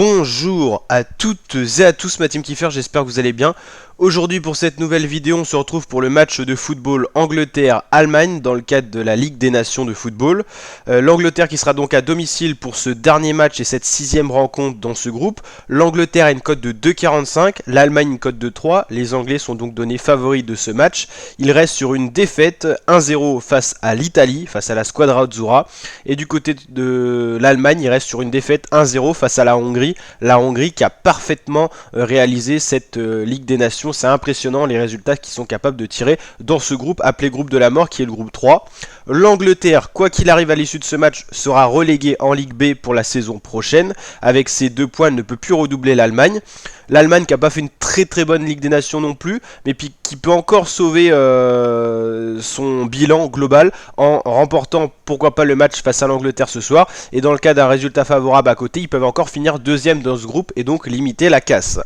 Bonjour à toutes et à tous, ma team Kiffer, j'espère que vous allez bien. Aujourd'hui pour cette nouvelle vidéo, on se retrouve pour le match de football Angleterre-Allemagne dans le cadre de la Ligue des Nations de football. L'Angleterre qui sera donc à domicile pour ce dernier match et cette sixième rencontre dans ce groupe. L'Angleterre a une cote de 2,45, l'Allemagne une cote de 3. Les Anglais sont donc donnés favoris de ce match. Il reste sur une défaite 1-0 face à l'Italie, face à la Squadra Azzurra. Et du côté de l'Allemagne, il reste sur une défaite 1-0 face à la Hongrie. La Hongrie qui a parfaitement réalisé cette Ligue des Nations. C'est impressionnant les résultats qu'ils sont capables de tirer dans ce groupe appelé groupe de la mort qui est le groupe 3. L'Angleterre, quoi qu'il arrive à l'issue de ce match, sera reléguée en Ligue B pour la saison prochaine. Avec ses 2 points, elle ne peut plus redoubler l'Allemagne. L'Allemagne qui n'a pas fait une très bonne Ligue des Nations non plus, mais puis qui peut encore sauver son bilan global en remportant pourquoi pas le match face à l'Angleterre ce soir. Et dans le cas d'un résultat favorable à côté, ils peuvent encore finir deuxième dans ce groupe et donc limiter la casse.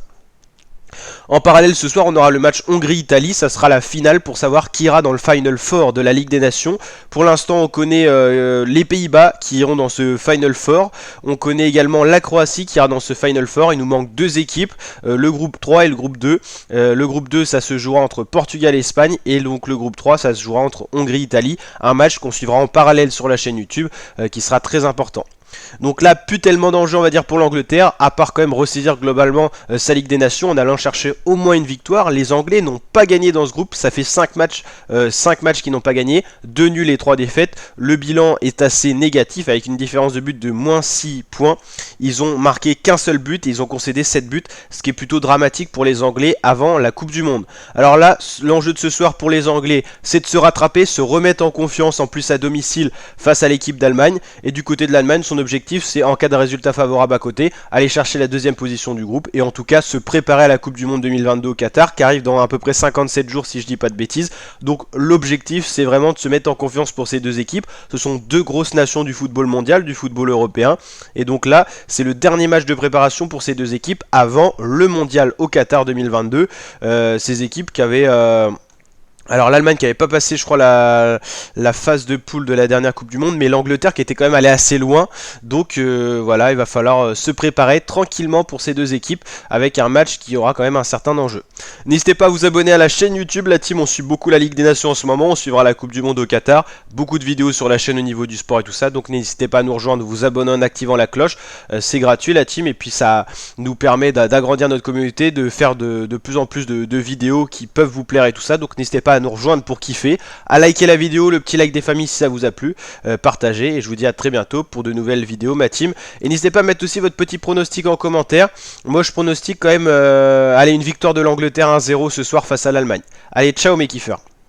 En parallèle, ce soir, on aura le match Hongrie-Italie. Ça sera la finale pour savoir qui ira dans le Final Four de la Ligue des Nations. Pour l'instant, on connaît les Pays-Bas qui iront dans ce Final Four. On connaît également la Croatie qui ira dans ce Final Four. Il nous manque 2 équipes, le groupe 3 et le groupe 2. Le groupe 2, ça se jouera entre Portugal et Espagne. Et donc le groupe 3, ça se jouera entre Hongrie-Italie. Un match qu'on suivra en parallèle sur la chaîne YouTube qui sera très important. Donc là, plus tellement d'enjeux on va dire pour l'Angleterre, à part quand même ressaisir globalement sa Ligue des Nations en allant chercher au moins une victoire. Les Anglais n'ont pas gagné dans ce groupe, ça fait 5 matchs qui n'ont pas gagné, 2 nuls et 3 défaites. Le bilan est assez négatif avec une différence de but de moins 6 points. Ils ont marqué qu'un seul but et ils ont concédé 7 buts, ce qui est plutôt dramatique pour les Anglais avant la Coupe du Monde. Alors là, l'enjeu de ce soir pour les Anglais, c'est de se rattraper, se remettre en confiance en plus à domicile face à l'équipe d'Allemagne. Et du côté de l'Allemagne, son objectif c'est en cas de résultat favorable à côté, aller chercher la 2e position du groupe et en tout cas se préparer à la Coupe du Monde 2022 au Qatar qui arrive dans à peu près 57 jours si je dis pas de bêtises. Donc l'objectif c'est vraiment de se mettre en confiance pour ces 2 équipes. Ce sont 2 grosses nations du football mondial, du football européen et donc là c'est le dernier match de préparation pour ces 2 équipes avant le mondial au Qatar 2022. Ces équipes qui avaient... Alors l'Allemagne qui n'avait pas passé je crois la phase de poule de la dernière Coupe du Monde, mais l'Angleterre qui était quand même allée assez loin. Donc voilà, il va falloir se préparer tranquillement pour ces 2 équipes avec un match qui aura quand même un certain enjeu. N'hésitez pas à vous abonner à la chaîne YouTube, la team on suit beaucoup la Ligue des Nations en ce moment, on suivra la Coupe du Monde au Qatar, beaucoup de vidéos sur la chaîne au niveau du sport et tout ça, donc n'hésitez pas à nous rejoindre, vous abonner en activant la cloche, c'est gratuit la team et puis ça nous permet d'agrandir notre communauté, de faire de plus en plus de vidéos qui peuvent vous plaire et tout ça, donc n'hésitez pas à nous rejoindre pour kiffer, à liker la vidéo, le petit like des familles si ça vous a plu, partagez et je vous dis à très bientôt pour de nouvelles vidéos ma team. Et n'hésitez pas à mettre aussi votre petit pronostic en commentaire. Moi je pronostique quand même allez, une victoire de l'Angleterre 1-0 ce soir face à l'Allemagne. Allez, ciao mes kiffeurs.